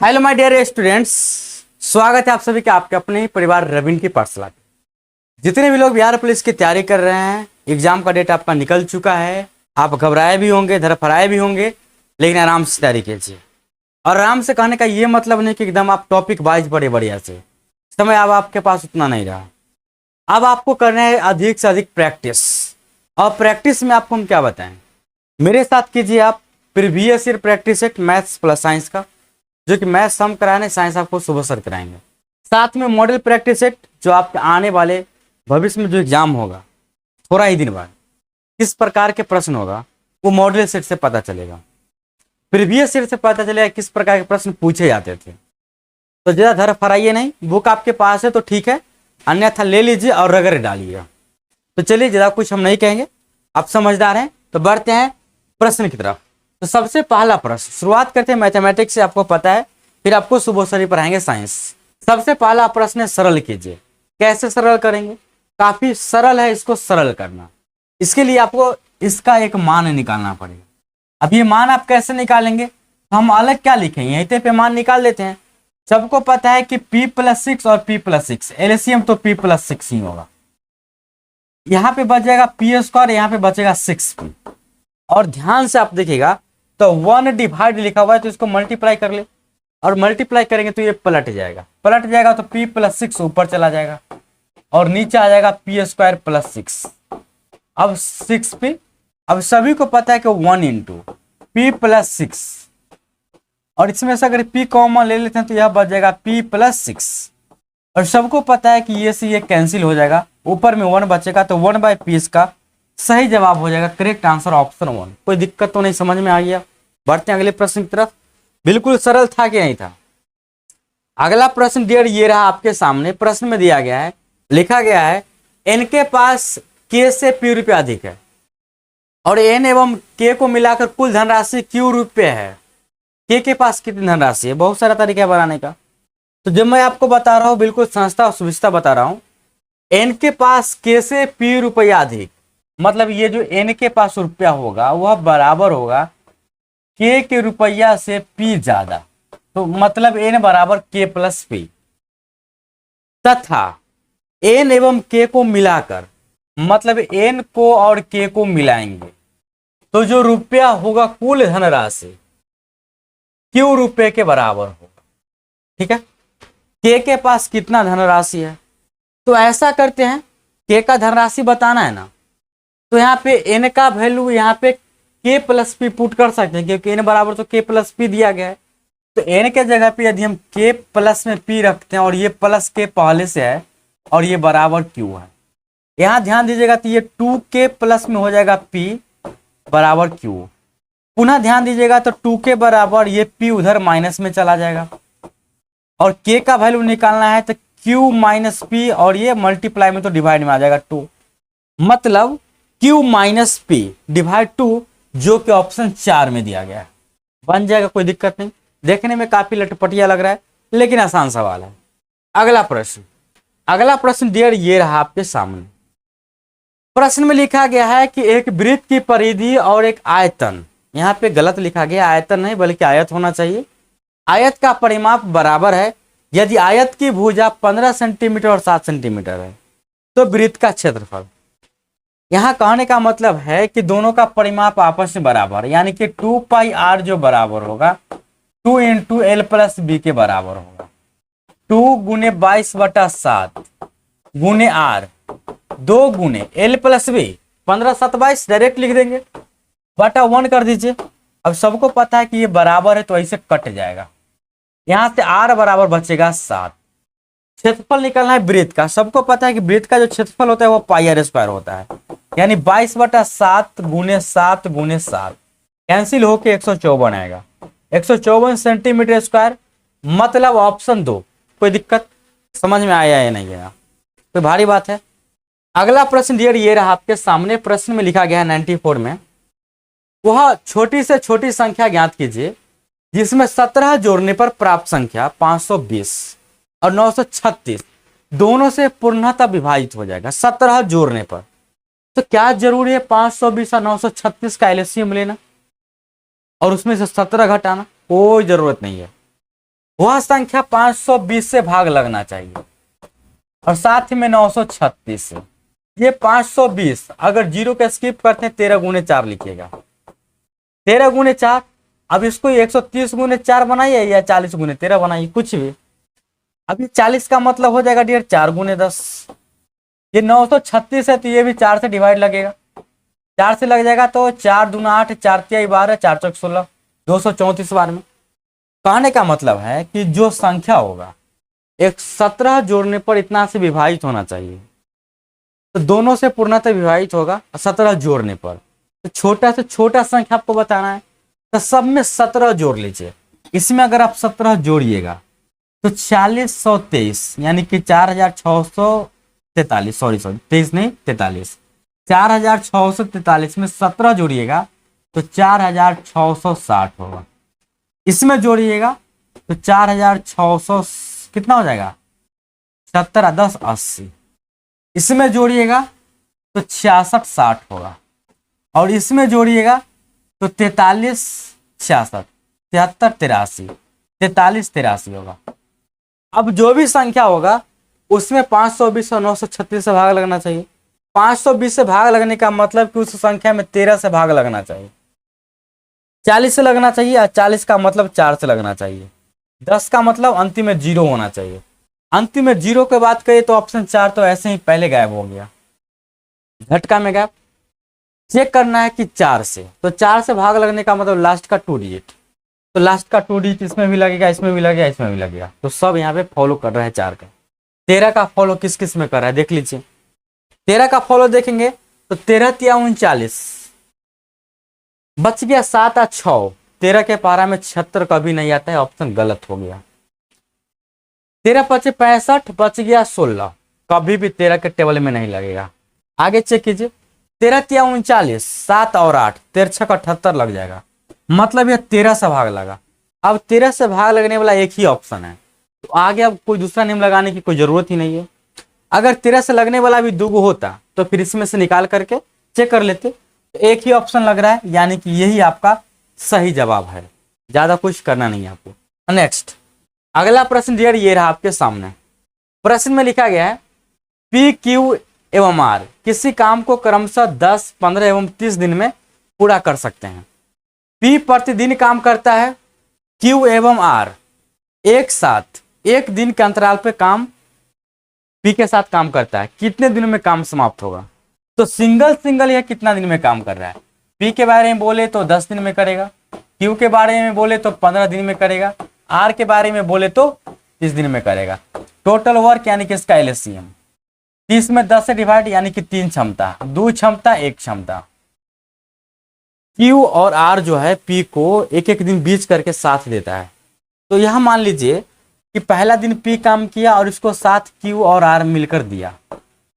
Hello my dear students, स्वागत है आप सभी का आपके अपने ही परिवार रविन की पाठशाला पे। जितने भी लोग बिहार पुलिस की तैयारी कर रहे हैं, एग्जाम का डेट आपका निकल चुका है। आप घबराए भी होंगे, धड़फड़ाए भी होंगे, लेकिन आराम से तैयारी कीजिए। और आराम से कहने का ये मतलब नहीं कि एकदम आप टॉपिक वाइज बड़े बढ़िया से। समय अब आपके पास उतना नहीं रहा। अब आपको करना है अधिक से अधिक प्रैक्टिस। और प्रैक्टिस में आपको हम क्या बताएं, मेरे साथ कीजिए आप previous year practice set maths plus science का, जो कि मैथ्स हम कराने, साइंस आपको सुबह सर कराएंगे। साथ में मॉडल प्रैक्टिस सेट, जो आपके आने वाले भविष्य में जो एग्जाम होगा थोड़ा ही दिन बाद किस प्रकार के प्रश्न होगा वो मॉडल सेट से पता चलेगा। प्रीवियस ईयर से पता चलेगा किस प्रकार के प्रश्न पूछे जाते थे। तो ज़्यादा धर फराइए नहीं, बुक आपके पास है तो ठीक है, अन्यथा ले लीजिए और रगड़ डालिएगा। तो चलिए, ज़्यादा कुछ हम नहीं कहेंगे, आप समझदार हैं तो बढ़ते हैं प्रश्न की तरफ। तो सबसे पहला प्रश्न शुरुआत करते हैं मैथमेटिक्स से, आपको पता है, फिर आपको सुबह सर पढ़ाएंगे साइंस। सबसे पहला प्रश्न है सरल कीजिए। कैसे सरल करेंगे? काफी सरल है इसको सरल करना। इसके लिए आपको इसका एक मान निकालना पड़ेगा। अब ये मान आप कैसे निकालेंगे? तो हम अलग क्या लिखेंगे, यहीं पे मान निकाल देते हैं। सबको पता है कि p+6 और p+6 एलसीएम तो p+6 ही होगा। यहाँ पे बच जाएगा p², यहाँ पे बचेगा 6p। और ध्यान से आप देखिएगा तो 1 डिवाइड लिखा हुआ है, तो इसको मल्टीप्लाई कर ले, और मल्टीप्लाई करेंगे तो ये पलट जाएगा तो p+6 ऊपर चला जाएगा और नीचे आ जाएगा p² + 6। अब 6p, अब सभी को पता है कि 1 × p+6, और इसमें से अगर p कॉमन ले लेते हैं तो यह बच जाएगा p+6। और सबको पता है कि ये से ये कैंसिल हो जाएगा, ऊपर में 1 बचेगा, तो 1/p इसका सही जवाब हो जाएगा। Correct answer option 1। कोई दिक्कत तो नहीं, समझ में आ गया? बढ़ते हैं अगले प्रश्न की तरफ। बिल्कुल सरल था कि नहीं था? अगला प्रश्न डियर ये रहा आपके सामने। प्रश्न में दिया गया है, लिखा गया है n के पास k से p रुपये अधिक है और n एवं k को मिलाकर कुल धनराशि q रुपये है। k के पास कितनी धनराशि है? बहुत सारा तरीका है बनाने का। तो जब मैं आपको बता रहा हूं, बिल्कुल संस्था और सुविस्ता बता रहा हूं, n के पास k से p रुपया अधिक, मतलब ये जो n के पास रुपया होगा वह बराबर होगा k के रुपया से p ज्यादा। तो मतलब n बराबर k+p, तथा n एवं k को मिलाकर, मतलब n को और k को मिलाएंगे तो जो रुपया होगा कुल धनराशि q रुपये के बराबर होगा। ठीक है, k के पास कितना धनराशि है? तो ऐसा करते हैं, k का धनराशि बताना है ना, तो यहाँ पे n का वैल्यू यहाँ पे k+p पुट कर सकते हैं, क्योंकि n बराबर तो k+p दिया गया है। तो n के जगह पे यदि हम k प्लस में p रखते हैं और ये प्लस k पहले से है और ये बराबर q है, यहाँ ध्यान दीजिएगा तो ये 2k प्लस में हो जाएगा p बराबर q। पुनः ध्यान दीजिएगा तो 2k बराबर ये p उधर माइनस में चला जाएगा, और k का वैल्यू निकालना है तो q - p, और ये मल्टीप्लाई में तो डिवाइड में आ जाएगा 2, मतलब q - p डिवाइड 2, जो कि ऑप्शन 4 में दिया गया है। बन जाएगा, कोई दिक्कत नहीं। देखने में काफी लटपटिया लग रहा है लेकिन आसान सवाल है। अगला प्रश्न डियर ये रहा आपके सामने। प्रश्न में लिखा गया है कि एक वृत्त की परिधि और एक आयतन, यहाँ पे गलत लिखा गया, आयतन नहीं बल्कि आयत होना चाहिए। आयत का परिमाप बराबर है यदि आयत की भुजा 15 सेंटीमीटर और 7 सेंटीमीटर है तो वृत्त का क्षेत्रफल। यहाँ कहने का मतलब है कि दोनों का परिमाप आपस में बराबर है, यानी कि 2πr जो बराबर होगा 2 × l+b के बराबर होगा। 2 × 22/7 × r, 2 × l+b, 15 7 22 डायरेक्ट लिख देंगे, बटा 1 कर दीजिए। अब सबको पता है कि ये बराबर है तो ऐसे कट जाएगा, यहाँ से r बराबर बचेगा 7। क्षेत्रफल निकालना है वृत्त का। सबको पता है कि वृत्त का जो क्षेत्रफल होता है वो πr² होता है, यानी 22/7 × 7 × 7 कैंसिल होके 154 आएगा, 154 सेंटीमीटर स्क्वायर, मतलब ऑप्शन 2। कोई दिक्कत, समझ में आया या नहीं आया? कोई भारी बात है? अगला प्रश्न डियर ये रहा आपके सामने। प्रश्न में लिखा गया है 94 में, वह छोटी से छोटी संख्या ज्ञात कीजिए जिसमें 17 जोड़ने पर प्राप्त संख्या 520 और 936 दोनों से पूर्णतः विभाजित हो जाएगा। 17 जोड़ने पर तो क्या जरूरी है 520 और 936 का एलसीएम लेना और उसमें से 17 घटाना? कोई जरूरत नहीं है। वह संख्या 520 से भाग लगना चाहिए और साथ ही में 936 से। ये 520 अगर जीरो का स्किप करते हैं 13 गुने 4 लिखिएगा, 13 गुने 4। अब इसको 130 गुने 4 बनाइए या 40 गुने 13 बनाइए, कुछ भी। अब ये 40 का मतलब हो जाएगा डियर 4 गुने 10। ये 936 है तो ये भी 4 से डिवाइड लगेगा, 4 से लग जाएगा तो 4 दूना 8, 4 तिया 12, 4 चौक 16, 234 बार में। कहने का मतलब है कि जो संख्या होगा एक 17 जोड़ने पर इतना से विभाजित होना चाहिए, तो दोनों से पूर्णतः विभाजित होगा 17 जोड़ने पर। तो छोटा से छोटा संख्या आपको बताना है, तो सब में 17 जोड़ लीजिए। इसमें अगर आप 17 जोड़िएगा तो 4023 यानी कि 4643, सॉरी 23 नहीं 43, 4643 में 17 जोड़िएगा तो 4660 होगा। इसमें जोड़िएगा तो 4600 कितना हो जाएगा 17 10 80। इसमें जोड़िएगा तो 6660 होगा और इसमें जोड़िएगा तो 43 66 73 83 43 83 होगा। अब जो भी संख्या होगा उसमें 520 और 936 से भाग लगना चाहिए। 520 से भाग लगने का मतलब कि उस संख्या में 13 से भाग लगना चाहिए, 40 से लगना चाहिए, और 40 का मतलब 4 से लगना चाहिए, 10 का मतलब अंतिम में 0 होना चाहिए। अंतिम में 0 के बात करिए तो ऑप्शन 4 तो ऐसे ही पहले गायब हो गया, झटका में गायब। चेक करना है कि 4 से, तो 4 से भाग लगने का मतलब लास्ट का 2 डिजिट, तो लास्ट का 2 डिजिट इसमें भी लगेगा, इसमें भी लगेगा, इसमें भी लगेगा। तो सब यहाँ पे फॉलो कर रहा है 4 का। 13 का फॉलो किस किस में कर रहा है देख लीजिए। 13 का फॉलो देखेंगे तो 13 तिया 39, बच गया 7 और 6। 13 के पारा में 76 कभी नहीं आता है, ऑप्शन गलत हो गया। 13 पचे 65, बच गया 16, कभी भी 13 के टेबल में नहीं लगेगा। आगे चेक कीजिए, 13 तिया 39, 7 और 8, 13 छक 78 लग जाएगा, मतलब ये 13 से भाग लगा। अब 13 से भाग लगने वाला एक ही ऑप्शन है, तो आगे अब कोई दूसरा नेम लगाने की कोई जरूरत ही नहीं है। अगर 13 से लगने वाला भी दुगो होता तो फिर इसमें से निकाल करके चेक कर लेते। एक ही ऑप्शन लग रहा है, यानी कि यही आपका सही जवाब है, ज्यादा कुछ करना नहीं है आपको। नेक्स्ट अगला प्रश्न डियर ये रहा आपके सामने। प्रश्न में लिखा गया है पी क्यू एवं आर किसी काम को क्रमशः 10, 15 एवं 30 दिन में पूरा कर सकते हैं। पी प्रतिदिन काम करता है, क्यू एवं आर एक साथ एक दिन के अंतराल पे काम पी के साथ काम करता है। कितने दिनों में काम समाप्त होगा? तो सिंगल सिंगल यह कितना दिन में काम कर रहा है। पी के बारे में बोले तो 10 दिन में करेगा, क्यू के बारे में बोले तो 15 दिन में करेगा, आर के बारे में बोले तो 30 दिन में करेगा। टोटल वर्क यानी कि इसका एलसीएम 30 में 10 से डिवाइड यानी कि 3 क्षमता, 2 क्षमता 1 क्षमता। क्यू और आर जो है पी को एक एक दिन बीच करके साथ देता है। तो यह मान लीजिए कि पहला दिन पी काम किया और इसको साथ क्यू और आर मिलकर दिया।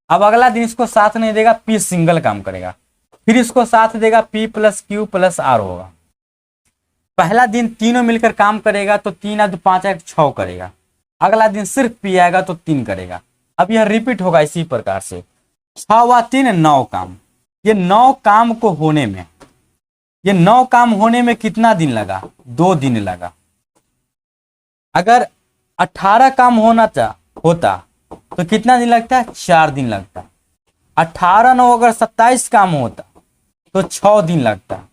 अब अगला दिन इसको साथ नहीं देगा, पी सिंगल काम करेगा, फिर इसको साथ देगा, P plus Q plus R होगा। पहला दिन तीनों मिलकर काम करेगा तो 3 या 5 या 6 करेगा। अगला दिन सिर्फ पी आएगा तो 3 करेगा। अब यह रिपीट होगा इसी प्रकार से 6 व 3 9 काम। ये 9 काम को होने में, ये 9 काम होने में कितना दिन लगा? 2 दिन लगा। अगर 18 काम होता तो कितना दिन लगता है? 4 दिन लगता। 18 9 अगर 27 काम होता तो 6 दिन लगता।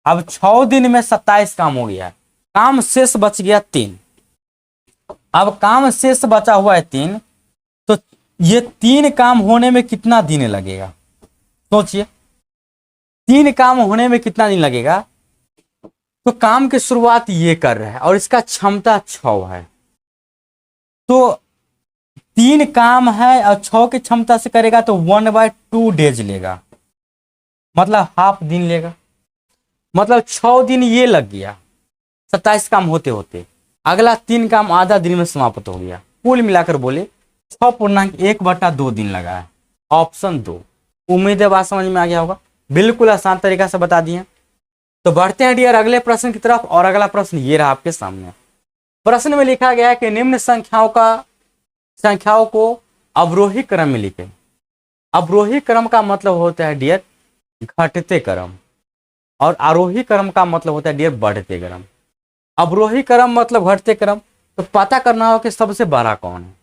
अब 6 दिन में 27 काम हो गया, काम शेष बच गया 3। अब काम शेष बचा हुआ है 3, तो ये 3 काम होने में कितना दिन लगेगा? सोचिए 3 काम होने में कितना दिन लगेगा। तो काम की शुरुआत ये कर रहा है और इसका क्षमता 6 है, तो 3 काम है और 6 की क्षमता से करेगा तो 1/2 डेज लेगा, मतलब हाफ दिन लेगा। मतलब 6 दिन ये लग गया 27 काम होते होते। अगला 3 काम आधा दिन में समाप्त हो गया। कुल मिलाकर बोले 6.1/2 दिन लगा है। ऑप्शन 2। उम्मीद है बात समझ में आ गया होगा, बिल्कुल आसान तरीका से बता दिए। तो बढ़ते हैं डियर अगले प्रश्न की तरफ, और अगला प्रश्न ये रहा आपके सामने। प्रश्न में लिखा गया है कि निम्न संख्याओं को अवरोही क्रम में लिखें। अवरोही क्रम का मतलब होता है डियर घटते क्रम, और आरोही क्रम का मतलब होता है डियर बढ़ते क्रम। अवरोही क्रम मतलब घटते क्रम, तो पता करना होगा कि सबसे बड़ा कौन है।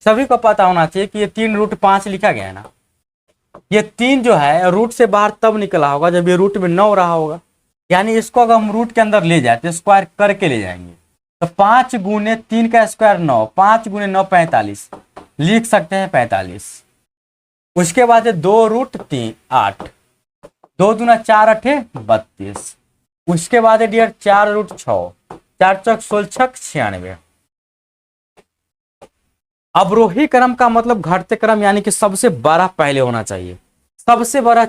सभी को पता होना चाहिए कि ये 3√5 लिखा गया है ना, ये 3 जो है रूट से बाहर तब निकला होगा जब ये रूट में 9 रहा होगा, यानी इसको अगर हम रूट के अंदर ले जाए तो स्क्वायर करके ले जाएंगे। तो 5 गुने 3 का स्क्वायर 9, 5 गुने 9 45, लिख सकते हैं 45। उसके बाद 2√3 8, 2 दूना 4 8 32। उसके बाद है डियर 4√6, 4 चौक 16 छक 96। अवरोही क्रम का मतलब घटते क्रम, यानी कि सबसे बड़ा पहले होना चाहिए। सबसे बड़ा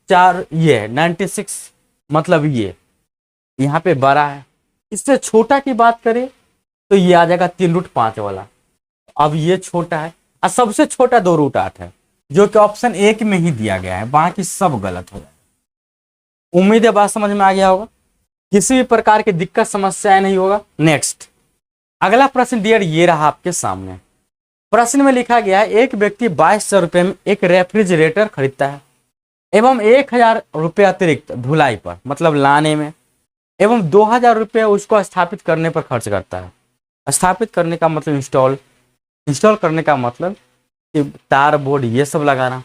4 ये है 96, मतलब ये यहाँ पे बड़ा है। इससे छोटा की बात करें तो ये आ जाएगा 3√5 वाला। अब ये छोटा है और सबसे छोटा 2√8 है, जो कि ऑप्शन 1 में ही दिया गया है, बाकी सब गलत हो जाएगा। उम्मीद है बात समझ में आ गया होगा, किसी भी प्रकार की दिक्कत समस्या नहीं होगा। नेक्स्ट अगला प्रश्न डियर ये रहा आपके सामने। प्रश्न में लिखा गया है एक व्यक्ति 2200 रुपये में एक रेफ्रिजरेटर खरीदता है एवं 1000 रुपये अतिरिक्त धुलाई पर, मतलब लाने में, एवं 2000 रुपये उसको स्थापित करने पर खर्च करता है। स्थापित करने का मतलब इंस्टॉल करने का मतलब कि तार बोर्ड ये सब लगाना।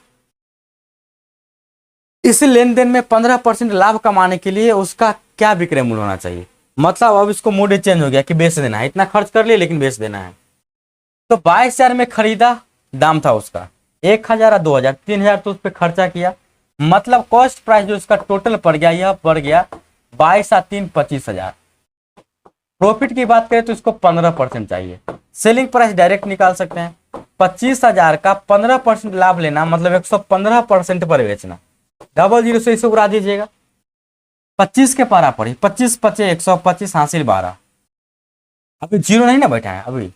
इस लेन देन में 15% लाभ कमाने के लिए उसका क्या विक्रय मूल्य होना चाहिए। मतलब अब इसको मूड चेंज हो गया कि बेच देना है, इतना खर्च कर लिए लेकिन बेच देना है। तो 22,000 में खरीदा, दाम था उसका 1,000 और 2,000, 3,000 तो उस पर खर्चा किया, मतलब कॉस्ट प्राइस जो इसका टोटल पड़ गया, यह पड़ गया 22 और 3 25,000। प्रॉफिट की बात करें तो इसको 15% चाहिए। सेलिंग प्राइस डायरेक्ट निकाल सकते हैं, 25,000 का 15% लाभ लेना मतलब 115% पर बेचना। 00 से इसे उड़ा दीजिएगा, 25 के पारा पड़ी, 25 पचे 125 हासिल 12। अभी जीरो नहीं ना बैठा है, अभी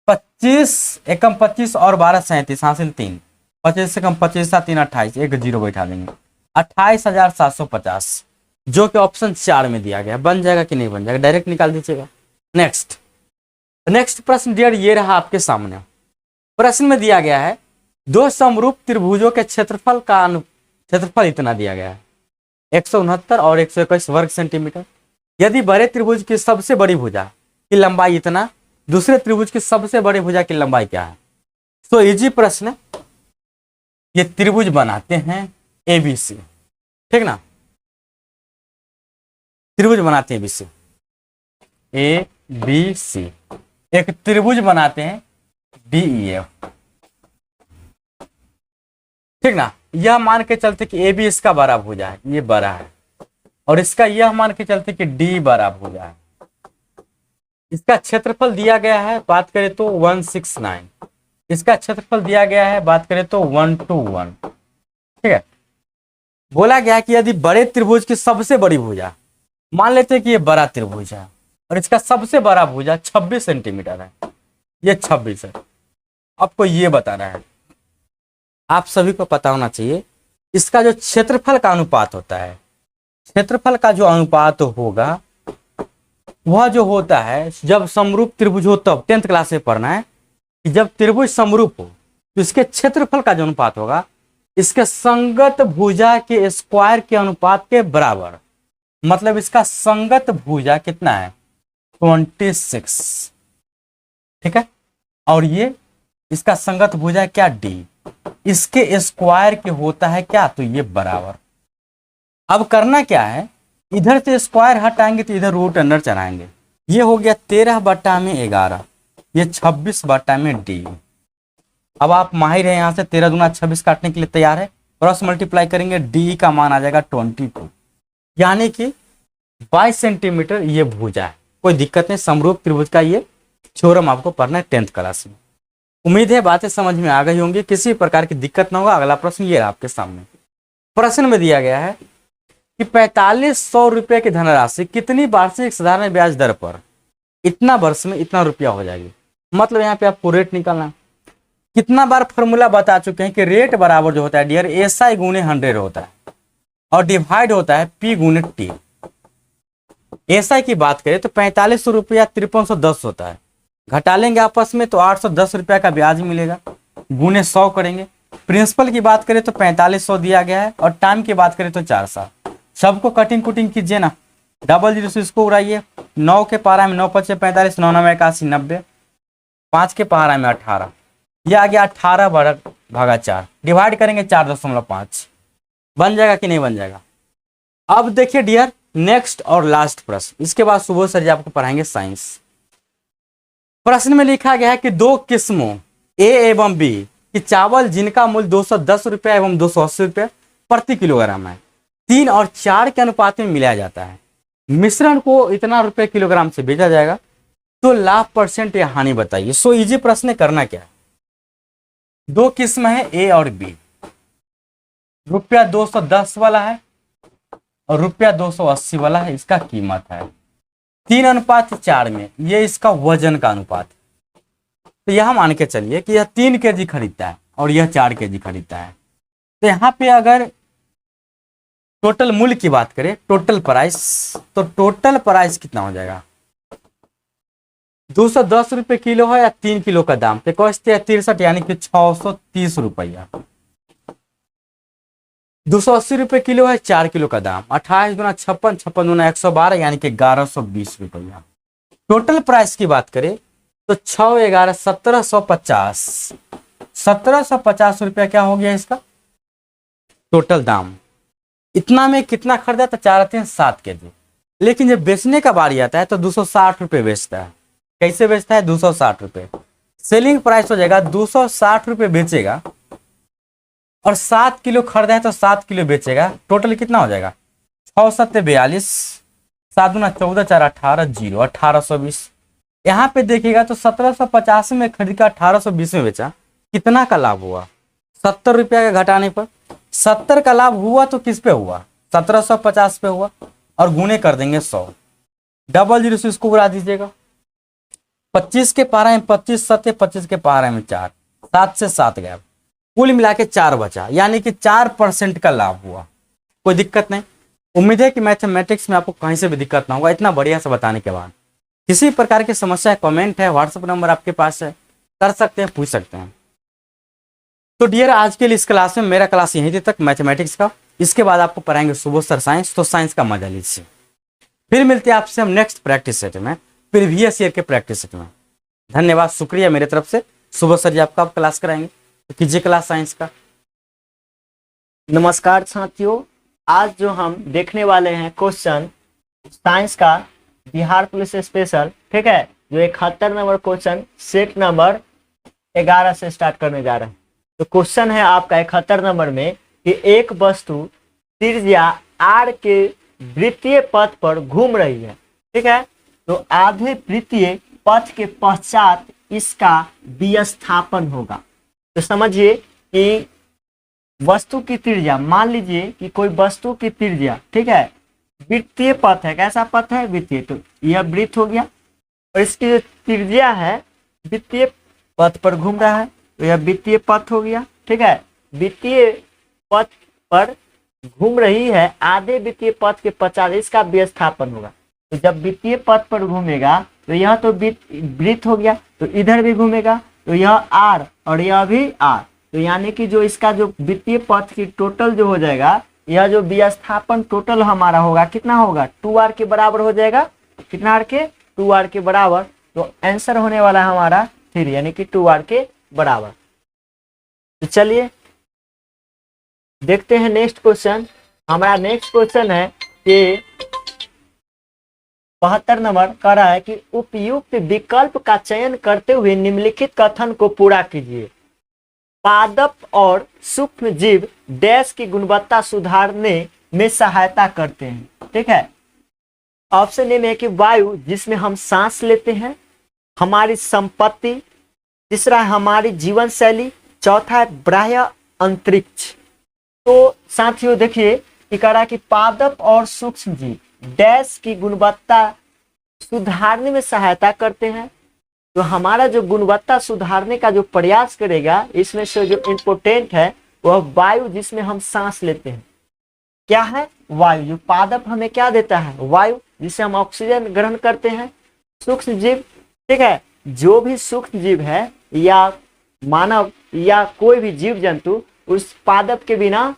25 एकम 25 और 12 37 हासिल 3, 25 से कम 25 3 28, एक जीरो बैठा देंगे, 28,750, जो कि ऑप्शन 4 में दिया गया। बन जाएगा कि नहीं बन जाएगा, डायरेक्ट निकाल दीजिएगा। नेक्स्ट प्रश्न डियर ये रहा आपके सामने। प्रश्न में दिया गया है दो समरूप त्रिभुजों के क्षेत्रफल इतना दिया गया है 169 और 121 वर्ग सेंटीमीटर। यदि बड़े त्रिभुज की सबसे बड़ी भुजा की लंबाई इतना, दूसरे त्रिभुज की सबसे बड़ी भुजा की लंबाई क्या है। तो इजी प्रश्न, ये त्रिभुज बनाते हैं ABC, ठीक ना, त्रिभुज बनाते हैं ABC, एक त्रिभुज बनाते हैं DEF, ठीक ना। यह मान के चलते कि AB इसका बड़ा भुजा है, ये बड़ा है, और इसका यह मान के चलते कि D बड़ा भुजा है। इसका क्षेत्रफल दिया गया है, बात करें तो 169, इसका क्षेत्रफल दिया गया है, बात करें तो 121, ठीक है। बोला गया कि यदि बड़े त्रिभुज की सबसे बड़ी भुजा, मान लेते हैं कि ये बड़ा त्रिभुज है और इसका सबसे बड़ा भुजा 26 सेंटीमीटर है, ये 26 है, आपको ये बताना है। आप सभी को पता होना चाहिए इसका जो क्षेत्रफल का अनुपात होता है, क्षेत्रफल का जो अनुपात होगा वह जो होता है जब समरूप त्रिभुज हो तब, 10th क्लास में पढ़ना है कि जब त्रिभुज समरूप हो तो इसके क्षेत्रफल का जो अनुपात होगा इसके संगत भुजा के स्क्वायर के अनुपात के बराबर, मतलब इसका संगत भुजा कितना है 26, ठीक है। और ये इसका संगत भुजा क्या D, इसके स्क्वायर के होता है क्या, तो ये बराबर। अब करना क्या है, इधर से स्क्वायर हटाएंगे तो इधर रूट अंडर चढ़ाएंगे, ये हो गया 13/11, ये 26/D। अब आप माहिर हैं, यहां से 13 दूना 26 काटने के लिए तैयार है, क्रॉस मल्टीप्लाई करेंगे, D का मान आ जाएगा 22, यानी कि 22 सेंटीमीटर ये भुजा है। कोई दिक्कत नहीं, समरूप त्रिभुज का ये थ्योरम आपको पढ़ना है 10th क्लास में। उम्मीद है बातें समझ में आ गई होंगी, किसी प्रकार की दिक्कत ना होगा। अगला प्रश्न ये रहा आपके सामने। प्रश्न में दिया गया है कि 4500 रुपये की धनराशि कितनी वार्षिक साधारण ब्याज दर पर इतना वर्ष में इतना रुपया हो जाएगी। मतलब यहाँ पे आपको रेट निकालना, कितना बार फॉर्मूला बता चुके हैं कि रेट बराबर जो होता है डियर SI गुने 100 होता है और डिवाइड होता है P गुने T। SI की बात करें तो 4500 रुपया 5310 होता है, घटा लेंगे आपस में तो 810 रुपया का ब्याज मिलेगा, गुने 100 करेंगे। प्रिंसिपल की बात करें तो 4500 दिया गया है और टाइम की बात करें तो 4 साल। सबको कटिंग कुटिंग कीजिए ना, 00 से इसको उड़ाइए, 9 के पारा में 9 × 5 = 45, 9 × 9 = 81, 90, 5 के पहाड़ा में 18, यह आ गया 18 भागा 4, डिवाइड करेंगे 4.5, बन जाएगा कि नहीं बन जाएगा। अब देखिए डियर, नेक्स्ट और लास्ट प्रश्न, इसके बाद सुबोध सर जी आपको पढ़ाएंगे साइंस। प्रश्न में लिखा गया है कि दो किस्मों ए एवं बी कि चावल जिनका मूल्य 210 रुपये एवं 280 रुपये प्रति किलोग्राम है, 3 और 4 के अनुपात में मिलाया जाता है, मिश्रण को इतना रुपये किलोग्राम से बेचा जाएगा, तो लाभ परसेंट या हानि बताइए। सो इजी प्रश्न करना क्या है, दो किस्म है ए और बी, रुपया 210 वाला है और रुपया 280 वाला है, इसका कीमत है 3:4 में, ये इसका वजन का अनुपात है। तो यह मान के चलिए कि यह 3 kg खरीदता है और यह 4 kg खरीदता है। तो यहाँ पे अगर टोटल मूल्य की बात करें, टोटल प्राइस, तो टोटल प्राइस कितना हो जाएगा, 210 रुपये किलो है या 3 किलो का दाम, तो कौशते 63 यानी कि 630 रुपया। 280 रुपये किलो है 4 किलो का दाम, 28 गुना 56, 56 गुना 112 यानी कि 1120 रुपया। टोटल प्राइस की बात करें तो 6 11 1750, 1750 रुपया क्या हो गया इसका टोटल दाम। इतना में कितना खरीदा तो 4-3-7 kg, लेकिन जब बेचने का बारी आता है तो 260 रुपये बेचता है। कैसे बेचता है, 260 रुपये। सेलिंग प्राइस हो जाएगा 260 रुपये बेचेगा और 7 किलो खरीदा है तो 7 किलो बेचेगा, टोटल कितना हो जाएगा 6 7 42, 7 गुना 14 4 18 0, 1820। यहाँ पे देखिएगा तो 1750 में खरीद का 1820 में बेचा, कितना का लाभ हुआ, 70 रुपया का घटाने पर 70 का लाभ हुआ, तो किस पे हुआ 1750 पे हुआ, और गुने कर देंगे 100, डबल जीरो से इसको उड़ा दीजिएगा, 25 के पारा में 25 7, 25 के पारा में 4, 7 से 7 गया, कुल मिला के 4 बचा, यानी कि 4% का लाभ हुआ। कोई दिक्कत नहीं, उम्मीद है कि मैथमेटिक्स में आपको कहीं से भी दिक्कत ना होगा इतना बढ़िया से बताने के बाद। किसी प्रकार की समस्या है, कमेंट है, व्हाट्सएप नंबर आपके पास है, कर सकते हैं, पूछ सकते हैं। तो डियर आज के लिए इस क्लास में मेरा क्लास यहीं तक मैथमेटिक्स का, इसके बाद आपको पढ़ाएंगे सुबोध सर साइंस, तो साइंस का मजा लीजिए। फिर मिलते हैं आपसे हम नेक्स्ट प्रैक्टिस सेट में, प्रीवियस ईयर के प्रैक्टिस सेट में। धन्यवाद, शुक्रिया मेरे तरफ से। सुबोध सर जी आपका आप क्लास कराएंगे, तो कीजिए क्लास साइंस का। नमस्कार साथियों, आज जो हम देखने वाले हैं क्वेश्चन साइंस का बिहार पुलिस स्पेशल, ठीक है, जो 71 नंबर क्वेश्चन सेट नंबर 11 से स्टार्ट करने जा रहे हैं। तो क्वेश्चन है आपका 71 नंबर में कि एक वस्तु त्रिज्या r के वृत्तीय पथ पर घूम रही है, ठीक है, तो आधे वृत्तीय पथ के पश्चात इसका विस्थापन होगा। तो समझिए कि वस्तु की त्रिज्या, मान लीजिए कि कोई वस्तु की त्रिज्या, ठीक है, वृत्तीय पथ है, कैसा पथ है वृत्तीय, तो यह वृत्त हो गया, और इसकी जो त्रिज्या है वृत्तीय पथ पर घूम रहा है, तो यह वृत्तीय पथ हो गया, ठीक है। वृत्तीय पथ पर घूम रही है, आधे वृत्तीय पथ के 50 इसका विस्थापन होगा। तो जब वृत्तीय पथ पर घूमेगा तो यह तो वृत्त हो गया, तो इधर भी घूमेगा तो यह आर और यह भी आर, तो यानी कि जो इसका जो वृत्तीय पथ की टोटल जो हो जाएगा, यह जो विस्थापन टोटल हमारा होगा कितना होगा 2r के बराबर हो जाएगा, कितना r के 2r के बराबर। तो आंसर होने वाला है हमारा 3 यानी कि 2r के बराबर। तो चलिए देखते हैं नेक्स्ट क्वेश्चन। हमारा नेक्स्ट क्वेश्चन है कि 72 नंबर कह रहा है कि उपयुक्त विकल्प का चयन करते हुए निम्नलिखित कथन को पूरा कीजिए। पादप और सूक्ष्म जीव डैश की गुणवत्ता सुधारने में सहायता करते हैं, ठीक है। ऑप्शन ए में है कि वायु जिसमें हम सांस लेते हैं, हमारी संपत्ति, तीसरा है हमारी जीवन शैली, चौथा है बाह्य अंतरिक्ष। तो साथियों देखिए कि कह रहा है कि पादप और सूक्ष्म जीव डैश की गुणवत्ता सुधारने में सहायता करते हैं। तो हमारा जो गुणवत्ता सुधारने का जो प्रयास करेगा, इसमें से जो इम्पोर्टेंट है वह वायु जिसमें हम सांस लेते हैं। क्या है वायु, जो पादप हमें क्या देता है वायु, जिसे हम ऑक्सीजन ग्रहण करते हैं। सूक्ष्म जीव, ठीक है, जो भी सूक्ष्म जीव है या मानव या कोई भी जीव जंतु उस पादप के बिना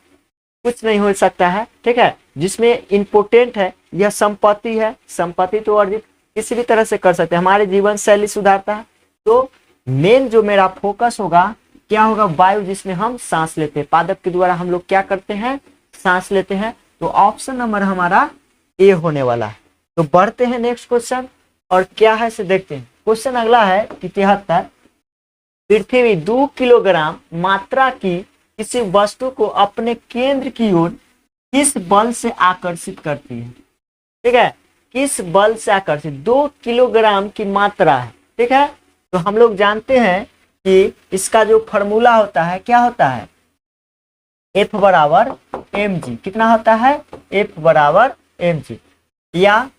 कुछ नहीं हो सकता है, ठीक है। जिसमें इम्पोर्टेंट है यह संपत्ति है, संपत्ति तो अर्जित किसी भी तरह से कर सकते हैं, हमारे जीवन शैली सुधारता है। तो मेन जो मेरा फोकस होगा क्या होगा, वायु जिसमें हम सांस लेते हैं, पादप के द्वारा हम लोग क्या करते हैं, सांस लेते हैं। तो ऑप्शन नंबर हमारा ए होने वाला है। तो बढ़ते हैं नेक्स्ट क्वेश्चन, और क्या है से देखते हैं। क्वेश्चन अगला है कि 73, पृथ्वी 2 किलोग्राम मात्रा की किसी वस्तु को अपने केंद्र की ओर किस बल से आकर्षित करती है। ठीक है, किस बल से आकर्षित, 2 किलोग्राम की मात्रा है। ठीक है, तो हम लोग जानते हैं कि इसका जो फॉर्मूला होता है क्या होता है, F बराबर mg। कितना होता है, F बराबर mg, या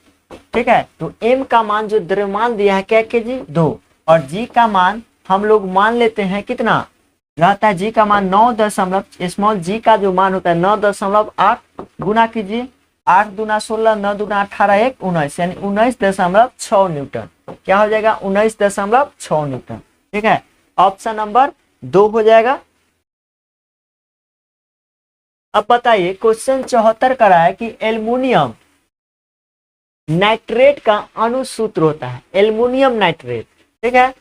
ठीक है। तो m का मान जो द्रव्यमान दिया है क्या केजी, 2, और g का मान हम लोग मान लेते हैं कितना रहता है, g का मान 9 दशमलव, स्मॉल g का जो मान होता है 9.8 गुना कीजिए, 8 दूना 16, 9 दूना 18, 1 19, यानी 19.6 न्यूटन। क्या हो जाएगा, 19.6 न्यूटन। ठीक है, ऑप्शन नंबर 2 हो जाएगा। अब बताइए क्वेश्चन 74 का है कि एल्युमिनियम नाइट्रेट का अनुसूत्र होता है, एल्युमिनियम नाइट्रेट। ठीक है,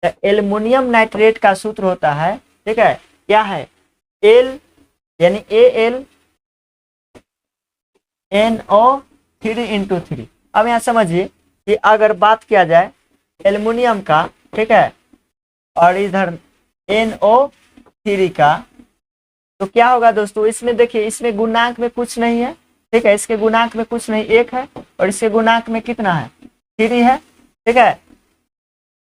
तो एल्युमिनियम नाइट्रेट का सूत्र होता है, ठीक है, क्या है, एल यानी AlNO3 × 3। अब यहाँ समझिए कि अगर बात किया जाए एल्युमिनियम का, ठीक है, और इधर NO3 का, तो क्या होगा दोस्तों, इसमें देखिए इसमें गुणांक में कुछ नहीं है। ठीक है, इसके गुणांक में कुछ नहीं, 1 है, और इसके गुणांक में कितना है, 3 है। ठीक है,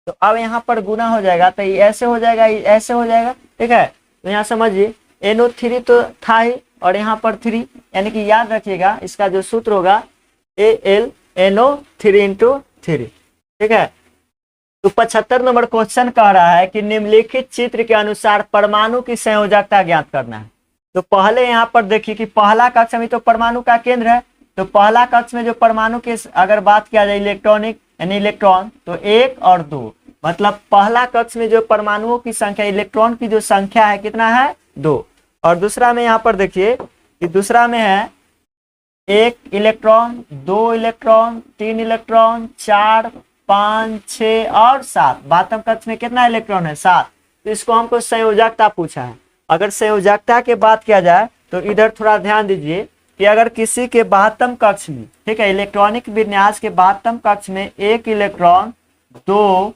तो अब यहाँ पर गुना हो जाएगा, तो ये ऐसे हो जाएगा, ये ऐसे हो जाएगा। ठीक है, तो यहाँ समझिए NO3 तो था ही, और यहाँ पर 3, यानी कि याद रखिएगा इसका जो सूत्र होगा AlNO3 × 3। ठीक है, तो 75 नंबर क्वेश्चन कह रहा है कि निम्नलिखित चित्र के अनुसार परमाणु की संयोजकता ज्ञात करना है। तो पहले यहाँ पर देखिए कि पहला कक्ष में तो परमाणु का केंद्र है, तो पहला कक्ष में जो परमाणु के अगर बात किया जाए इलेक्ट्रॉनिक यानी इलेक्ट्रॉन, तो 1 और 2, मतलब पहला कक्ष में जो परमाणुओं की संख्या, इलेक्ट्रॉन की जो संख्या है कितना है, 2। और दूसरा में यहाँ पर देखिए कि दूसरा में है 1 इलेक्ट्रॉन, 2 इलेक्ट्रॉन, 3 इलेक्ट्रॉन, 4, 5, 6 और 7। बातम कक्ष में कितना इलेक्ट्रॉन है, 7। तो इसको हमको संयोजकता पूछा है। अगर संयोजकता की बात किया जाए तो इधर थोड़ा ध्यान दीजिए कि अगर किसी के बातम कक्ष में, ठीक है, इलेक्ट्रॉनिक विन्यास के बातम कक्ष में 1 इलेक्ट्रॉन, 2,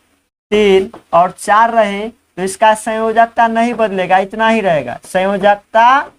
3 और 4 रहे, तो इसका संयोजकता नहीं बदलेगा, इतना ही रहेगा। संयोजकता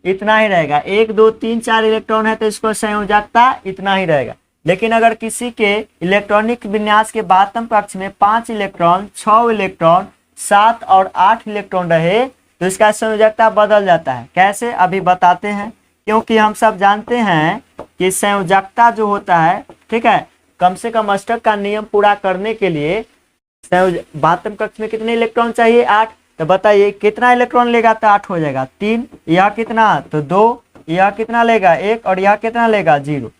इतना ही रहेगा, 1, 2, 3, 4 इलेक्ट्रॉन है तो इसको संयोजकता इतना ही रहेगा। लेकिन अगर किसी के इलेक्ट्रॉनिक विन्यास के बातम कक्ष में 5 इलेक्ट्रॉन, 6 इलेक्ट्रॉन, 7 और 8 इलेक्ट्रॉन रहे, तो इसका संयोजकता बदल जाता है। कैसे, अभी बताते हैं। क्योंकि हम सब जानते हैं कि संयोजकता जो होता है, ठीक है, कम से कम अष्टक का नियम पूरा करने के लिए बातम कक्ष में कितने इलेक्ट्रॉन चाहिए, 8। तो बताइए कितना इलेक्ट्रॉन लेगा तो 8 हो जाएगा। 3, यह कितना, तो 2, यह कितना लेगा, 1, और यह कितना लेगा, 0।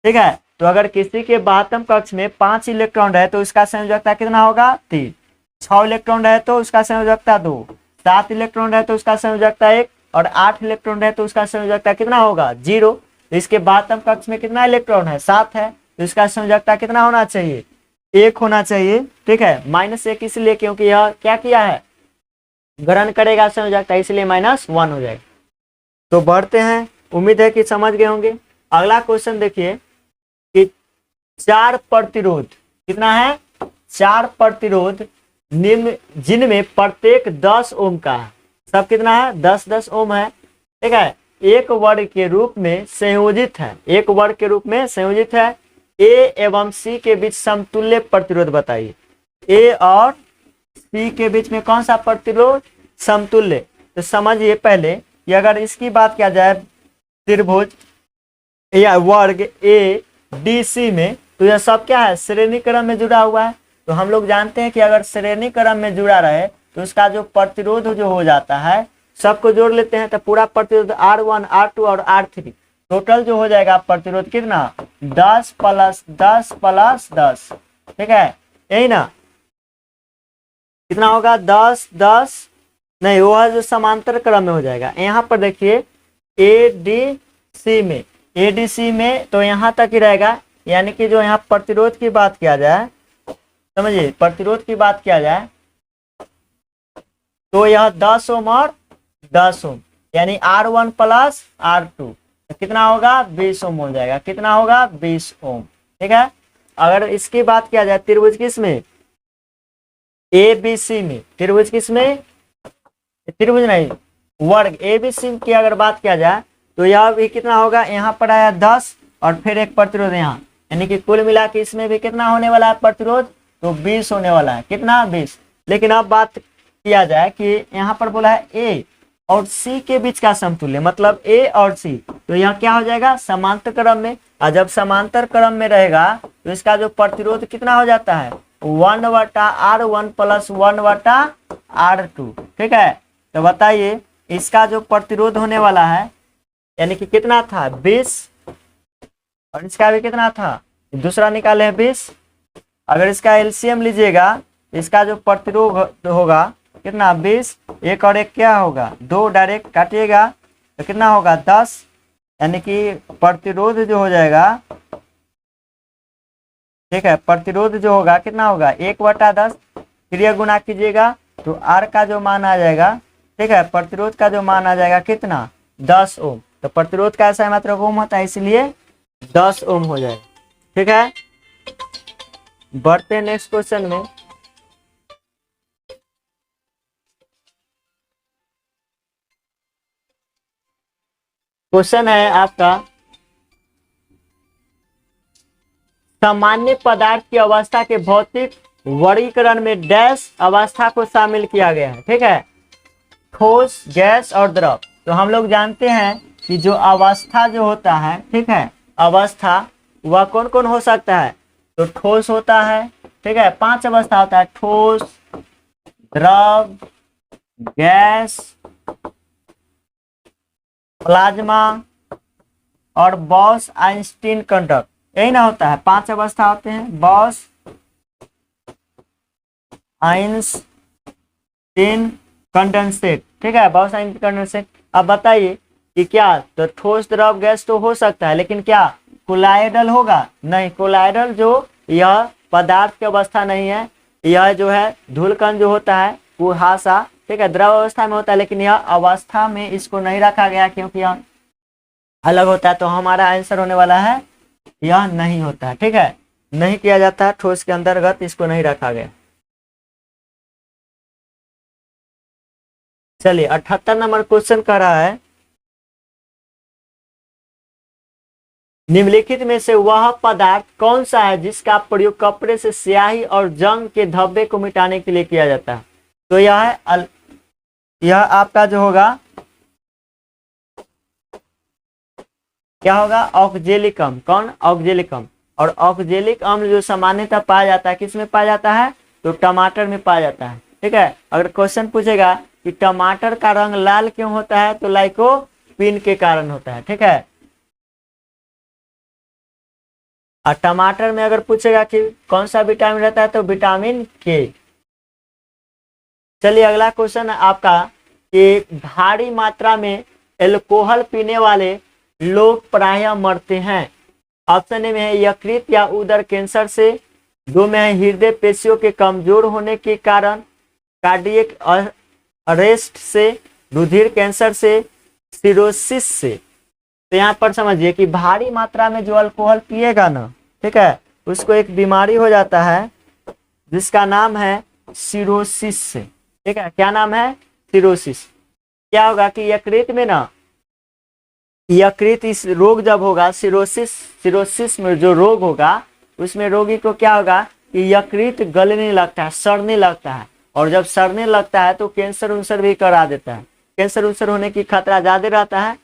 ठीक है, तो अगर किसी के बातम कक्ष में 5 इलेक्ट्रॉन रहे तो उसका संयोजकता कितना होगा, 3। 6 इलेक्ट्रॉन रहे तो उसका संयोजकता 2, 7 इलेक्ट्रॉन रहे तो उसका संयोजकता 1, और 8 इलेक्ट्रॉन रहे तो उसका संयोजकता कितना होगा, 0। तो इसके बातम कक्ष में कितना इलेक्ट्रॉन है, 7 है, तो इसका संयोजकता कितना होना चाहिए, 1 होना चाहिए। ठीक है, -1 इसलिए क्योंकि यह क्या किया है, ग्रहण करेगा संयोजकता, इसलिए -1 हो जाएगा। तो बढ़ते हैं, उम्मीद है कि समझ गए होंगे। अगला क्वेश्चन देखिए कि 4 प्रतिरोध, कितना है, 4 प्रतिरोध निम्न जिनमें प्रत्येक 10 ओम का है, सब कितना है, 10-10 ओम है। ठीक है, एक वर्ग के रूप में संयोजित है, एक वर्ग के रूप में संयोजित है। ए एवं सी के बीच समतुल्य प्रतिरोध बताइए। ए और सी के बीच में कौन सा प्रतिरोध, समतुल्य। तो समझिए पहले कि अगर इसकी बात किया जाए त्रिभुज या वर्ग ए डी सी में, तो यह सब क्या है, श्रेणी क्रम में जुड़ा हुआ है। तो हम लोग जानते हैं कि अगर श्रेणी क्रम में जुड़ा रहे तो उसका जो प्रतिरोध जो हो जाता है, सबको जोड़ लेते हैं तो पूरा प्रतिरोध R1, R2 और R3, टोटल जो हो जाएगा प्रतिरोध कितना, 10 + 10 + 10। ठीक है, यही ना, कितना होगा, 10 10 नहीं, वह जो समांतर क्रम में हो जाएगा। यहाँ पर देखिए ADC में तो यहाँ तक ही रहेगा, यानी कि जो यहाँ प्रतिरोध की बात किया जाए समझिए, प्रतिरोध की बात किया जाए तो यह 10 ओम और 10 ओम, यानी R1 प्लस R2 तो कितना होगा 20 ओम हो जाएगा। कितना होगा 20 ओम। ठीक है। अगर इसकी बात किया जाए त्रिभुज किस में, ABC में, त्रिभुज किस में, त्रिभुज नहीं, वर्ग ABC की अगर बात किया जाए तो यह भी कितना होगा, यहाँ पर आया 10 और फिर एक प्रतिरोध यहाँ, यानी कि कुल मिला के इसमें भी कितना होने वाला है प्रतिरोध, तो 20 होने वाला है। कितना 20। लेकिन अब बात किया जाए कि यहाँ पर बोला है A और C के बीच का समतुल्य, मतलब A और C, तो यह क्या हो जाएगा समांतर क्रम में। और जब समांतर क्रम में रहेगा तो इसका जो प्रतिरोध कितना हो जाता है 1/R1 प्लस 1/R2। ठीक है। तो बताइए इसका जो प्रतिरोध होने वाला है, यानी कि कितना था 20 और इसका भी कितना था, दूसरा निकाले हैं 20। अगर इसका एलसीएम लीजिएगा इसका जो प्रतिरोध होगा कितना 20, एक और एक क्या होगा 2, डायरेक्ट काटिएगा तो कितना होगा 10, यानी कि प्रतिरोध जो हो जाएगा, ठीक है, प्रतिरोध जो होगा कितना होगा 1/10। फिर यह गुणा कीजिएगा तो आर का जो मान आ जाएगा, ठीक है, प्रतिरोध का जो मान आ जाएगा कितना 10 ओम। तो प्रतिरोध का ऐसा मात्रक ओम होता है, इसलिए 10 ओम हो जाएगा। ठीक है। बढ़ते हैं नेक्स्ट क्वेश्चन में। क्वेश्चन है आपका, सामान्य पदार्थ की अवस्था के भौतिक वर्गीकरण में डैश अवस्था को शामिल किया गया है। ठीक है, ठोस, गैस और द्रव। तो हम लोग जानते हैं कि जो अवस्था जो होता है, ठीक है, अवस्था वह कौन कौन हो सकता है, तो ठोस होता है, ठीक है, 5 अवस्था होता है, ठोस, द्रव, गैस, प्लाज्मा और बॉस आइंस्टीन कंडक्ट, यही ना होता है, 5 अवस्था होते हैं, बॉस आइंस्टीन कंडेंसेट। ठीक है, बॉस आइंस्टीन कंडेंसेट। अब बताइए कि क्या, तो ठोस, द्रव, गैस तो हो सकता है, लेकिन क्या कोलाइडल होगा, नहीं, कोलाइडल जो यह पदार्थ की अवस्था नहीं है, यह जो है धूलकण जो होता है कुहासा, ठीक है, द्रव अवस्था में होता है, लेकिन यह अवस्था में इसको नहीं रखा गया क्योंकि यह अलग होता है। तो हमारा आंसर होने वाला है यह नहीं होता है। ठीक है, नहीं किया जाता है, ठोस के अंतर्गत इसको नहीं रखा गया। चलिए 78 नंबर क्वेश्चन कर रहा है, निम्नलिखित में से वह पदार्थ कौन सा है जिसका प्रयोग कपड़े से स्याही और जंग के धब्बे को मिटाने के लिए किया जाता है। तो यह है यह आपका जो होगा क्या होगा, ऑक्जेलिक अम्ल। कौन, ऑक्जेलिक अम्ल। और ऑक्जेलिक अम्ल जो सामान्यतः पाया जाता है किस में पाया जाता है, तो टमाटर में पाया जाता है। ठीक है, अगर क्वेश्चन पूछेगा कि टमाटर का रंग लाल क्यों होता है, तो लाइकोपीन के कारण होता है। ठीक है, और टमाटर में अगर पूछेगा कि कौन सा विटामिन रहता है, तो विटामिन के। चलिए अगला क्वेश्चन है आपका कि भारी मात्रा में एल्कोहल पीने वाले लोग प्रायः मरते हैं। ऑप्शन ए में है यकृत या उदर कैंसर से, 2 में है हृदय पेशियों के कमजोर होने के कारण, कार्डियक अरेस्ट से, रुधिर कैंसर से, सिरोसिस से। तो यहाँ पर समझिए कि भारी मात्रा में जो अल्कोहल पिएगा ना, ठीक है, उसको एक बीमारी हो जाता है जिसका नाम है सिरोसिस से। ठीक है, क्या नाम है, सिरोसिस। क्या होगा कि यकृत में ना, यकृत इस रोग जब होगा, सिरोसिस में जो रोग होगा उसमें रोगी को क्या होगा कि यकृत गलने लगता है, सड़ने लगता है, और जब सड़ने लगता है तो कैंसर उन्सर भी करा देता है। कैंसर उन्सर होने की खतरा ज्यादा रहता है।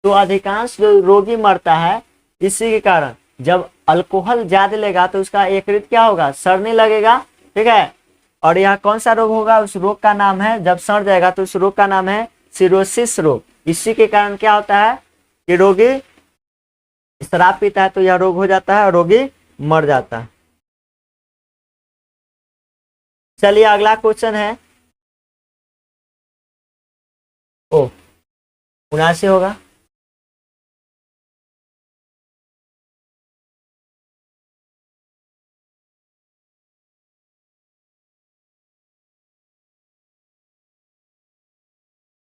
तो अधिकांश जो रोगी मरता है इसी के कारण, जब अल्कोहल ज्यादा लेगा तो उसका यकृत क्या होगा, सड़ने लगेगा। ठीक है, और यह कौन सा रोग होगा, उस रोग का नाम है, जब सड़ जाएगा तो उस रोग का नाम है सिरोसिस रोग। इसी के कारण क्या होता है कि रोगी शराब पीता है तो यह रोग हो जाता है और रोगी मर जाता है। चलिए अगला क्वेश्चन है, ओ 79 होगा।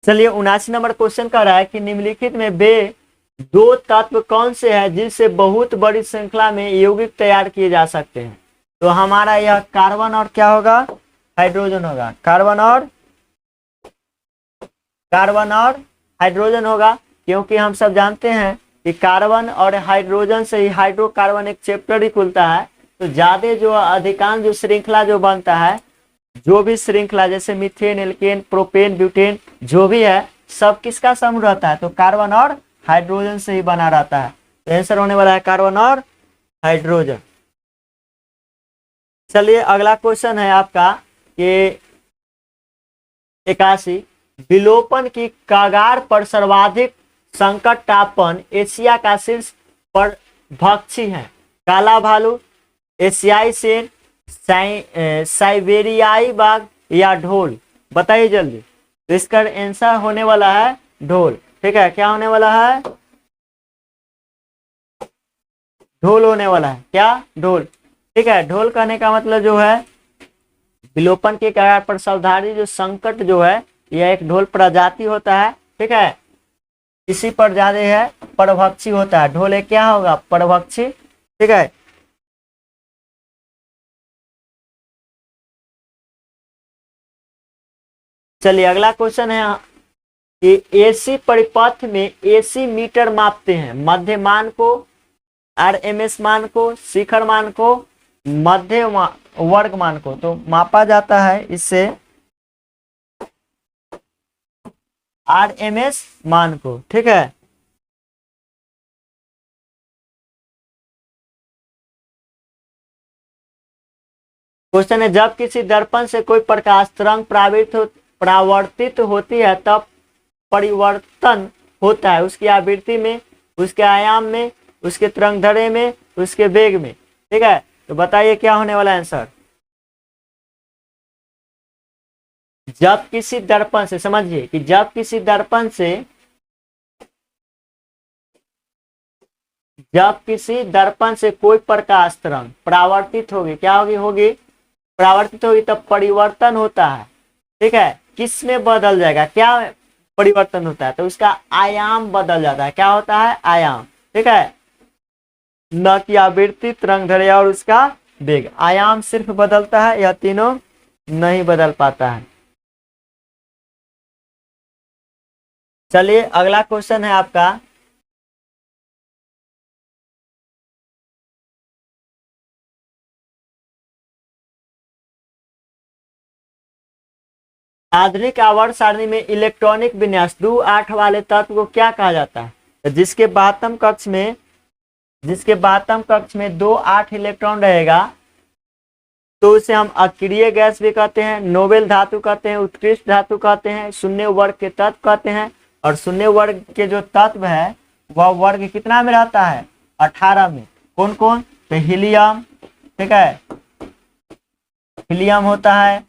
चलिए 79 नंबर क्वेश्चन कर रहा है कि निम्नलिखित में वे दो तत्व कौन से हैं जिनसे बहुत बड़ी श्रृंखला में यौगिक तैयार किए जा सकते हैं। तो हमारा यह कार्बन और क्या होगा, हाइड्रोजन होगा। कार्बन और हाइड्रोजन होगा, क्योंकि हम सब जानते हैं कि कार्बन और हाइड्रोजन से ही हाइड्रोकार्बन एक चैप्टर ही खुलता है। तो ज्यादा जो अधिकांश जो श्रृंखला जो बनता है, जो भी श्रृंखला जैसे मीथेन, एल्केन, प्रोपेन, ब्यूटेन जो भी है सब किसका समूह रहता है, तो कार्बन और हाइड्रोजन से ही बना रहता है। तो आंसर होने वाला है कार्बन और हाइड्रोजन। चलिए अगला क्वेश्चन है आपका कि 81 विलोपन की कगार पर सर्वाधिक संकट टापन एशिया का शीर्ष पर भक्षी है। काला भालू, एशियाई शेर, साइबेरियाई बाघ या ढोल, बताइए जल्दी। तो इसका आंसर होने वाला है ढोल। ठीक है, क्या होने वाला है, ढोल होने वाला है। क्या, ढोल। ठीक है, ढोल कहने का मतलब जो है विलोपन के कगार पर सावधानी जो संकट जो है यह एक ढोल प्रजाति होता है। ठीक है, इसी पर ज्यादा है परभक्षी होता है। ढोल एक क्या होगा, परभक्षी। ठीक है, चलिए अगला क्वेश्चन है कि एसी परिपथ में एसी मीटर मापते हैं मध्य मान को, आरएमएस मान को, शिखर मान को, मध्य वर्ग मान को। तो मापा जाता है इससे आरएमएस मान को। ठीक है, क्वेश्चन है जब किसी दर्पण से कोई प्रकाश तरंग परावर्तित होती है तब परिवर्तन होता है उसकी आवृत्ति में, उसके आयाम में, उसके तरंग दैर्ध्य में, उसके वेग में। ठीक है, तो बताइए क्या होने वाला आंसर। जब किसी दर्पण से, समझिए कि जब किसी दर्पण से, जब किसी दर्पण से कोई प्रकाश तरंग परावर्तित होगी, क्या होगी, परावर्तित होगी तब परिवर्तन होता है। ठीक है, किस में बदल जाएगा, क्या परिवर्तन होता है, तो उसका आयाम बदल जाता है। क्या होता है, आयाम। ठीक है, न कि आवृत्ति, तरंग दैर्ध्य और उसका वेग। आयाम सिर्फ बदलता है, यह तीनों नहीं बदल पाता है। चलिए अगला क्वेश्चन है आपका आधुनिक आवर्त सारणी में इलेक्ट्रॉनिक विन्यास 2-8 वाले तत्व को क्या कहा जाता है। तो जिसके बाह्यतम कक्ष में 2-8 इलेक्ट्रॉन रहेगा तो उसे हम अक्रिय गैस भी कहते हैं, नोबेल धातु कहते हैं, उत्कृष्ट धातु कहते हैं, शून्य वर्ग के तत्व कहते हैं। और शून्य वर्ग के जो तत्व है वह वर्ग कितना में रहता है, 18 में। कौन कौन, तो हीलियम। ठीक है, हीलियम होता है,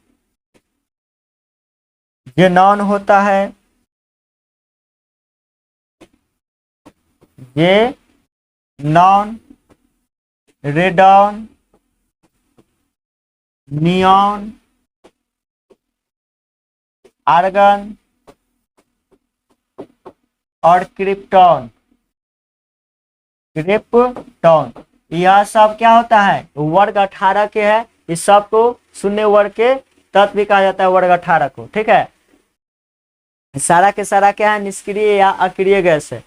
जेनॉन होता है, ये नॉन, रेडॉन, नियॉन, आर्गन और क्रिप्टॉन। यह सब क्या होता है, वर्ग 18 के है। इस सब को शून्य वर्ग के तत्व भी कहा जाता है, वर्ग 18 को। ठीक है, सारा के सारा क्या है, निष्क्रिय या अक्रिय गैस है।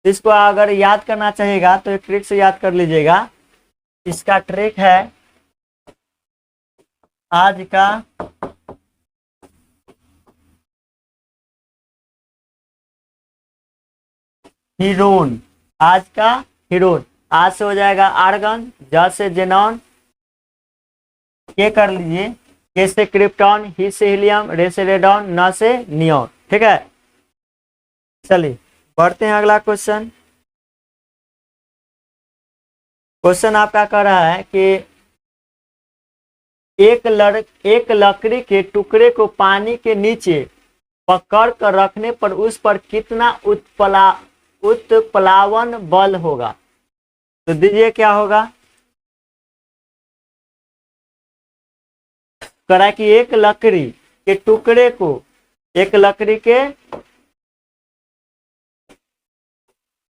इसको अगर याद करना चाहिएगा तो एक ट्रिक से याद कर लीजिएगा। इसका ट्रिक है आज का हीरोन, आज का हीरोन। आज से हो जाएगा आर्गन, ज से जेनॉन, के कर लीजिए, के से क्रिप्टॉन, ही से हीलियम, रे से रेडॉन, न से नियॉन। ठीक है, चलिए बढ़ते हैं अगला क्वेश्चन। क्वेश्चन आपका कह रहा है कि एक लकड़ी के टुकड़े को पानी के नीचे पकड़ कर रखने पर उस पर कितना उत्प्लावन बल होगा। तो दीजिए क्या होगा, कह रहा है कि एक लकड़ी के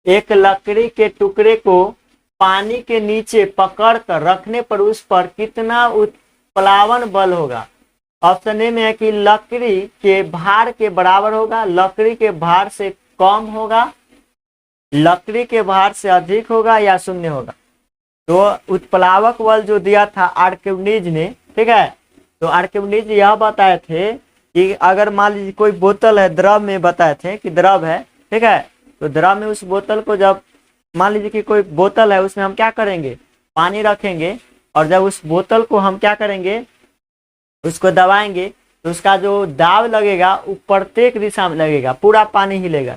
एक लकड़ी के टुकड़े को पानी के नीचे पकड़कर रखने पर उस पर कितना उत्प्लावन बल होगा। ऑप्शन ए में है कि लकड़ी के भार के बराबर होगा, लकड़ी के भार से कम होगा, लकड़ी के भार से अधिक होगा या शून्य होगा। तो उत्प्लावक बल जो दिया था आर्किमिडीज ने, ठीक है, तो आर्किमिडीज यह बताए थे कि अगर मान लीजिए कोई बोतल है, द्रव में बताए थे कि द्रव है, ठीक है, तो द्रव में उस बोतल को जब मान लीजिए कि कोई बोतल है, उसमें हम क्या करेंगे, पानी रखेंगे, और जब उस बोतल को हम क्या करेंगे, उसको दबाएंगे, तो उसका जो दाब लगेगा वो प्रत्येक दिशा में लगेगा, पूरा पानी हिलेगा,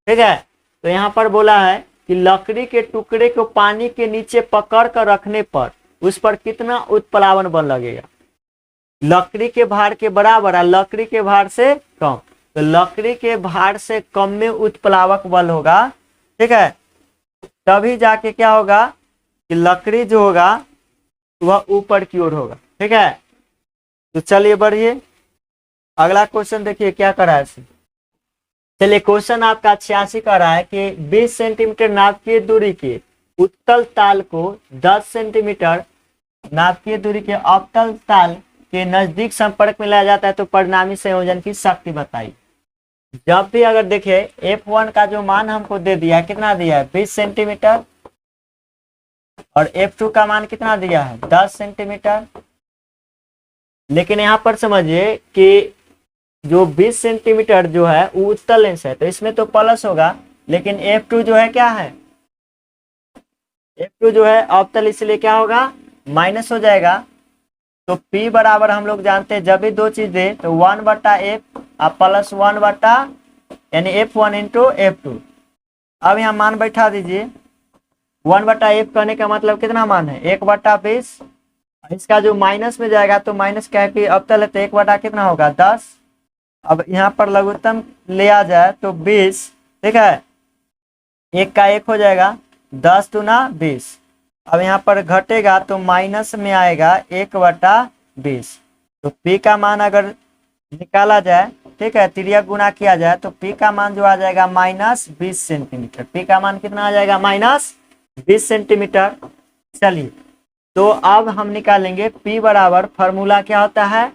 ठीक है। तो यहाँ पर बोला है कि लकड़ी के टुकड़े को पानी के नीचे पकड़ कर रखने पर उस पर कितना उत्प्लावन बल लगेगा। लकड़ी के भार के बराबर है, लकड़ी के भार से कम, तो लकड़ी के भार से कम में उत्प्लावक बल होगा, ठीक है। तभी जाके क्या होगा कि लकड़ी जो होगा वह ऊपर की ओर होगा, ठीक है। तो चलिए बढ़िए, अगला क्वेश्चन देखिए क्या करा है। चलिए क्वेश्चन आपका 86 का रहा है कि 20 सेंटीमीटर नाभिकीय दूरी के उत्तल ताल को 10 सेंटीमीटर नाभिकीय दूरी के अवतल ताल के नजदीक संपर्क में लाया जाता है तो परिणामी संयोजन की शक्ति बताइए। जब भी अगर देखिए F1 का जो मान हमको दे दिया है, कितना दिया है 20 सेंटीमीटर, और F2 का मान कितना दिया है 10 सेंटीमीटर। लेकिन यहाँ पर समझिए कि जो 20 सेंटीमीटर जो है वो उत्तल लेंस है, तो इसमें तो प्लस होगा, लेकिन F2 जो है क्या है, F2 जो है अवतल, इसलिए क्या होगा माइनस हो जाएगा। तो P बराबर हम लोग जानते हैं जब भी दो चीज दे तो 1/F और प्लस 1 यानी F1 इंटू F2। अब यहाँ मान बैठा दीजिए, 1/F कहने का मतलब कितना मान है 1/20, इसका जो माइनस में जाएगा तो माइनस क्या है कि अवतल है तो 1 कितना होगा 10। अब यहाँ पर लघुत्तम ले आ जाए तो 20, ठीक है, 1 का 1 हो जाएगा, 10 दूना 20। अब यहाँ पर घटेगा तो माइनस में आएगा 1/20। तो P का मान अगर निकाला जाए, ठीक है, तिर्यक गुना किया जाए तो P का मान जो आ जाएगा -20 सेंटीमीटर। P का मान कितना आ जाएगा -20 सेंटीमीटर। चलिए तो अब हम निकालेंगे P बराबर, फॉर्मूला क्या होता है,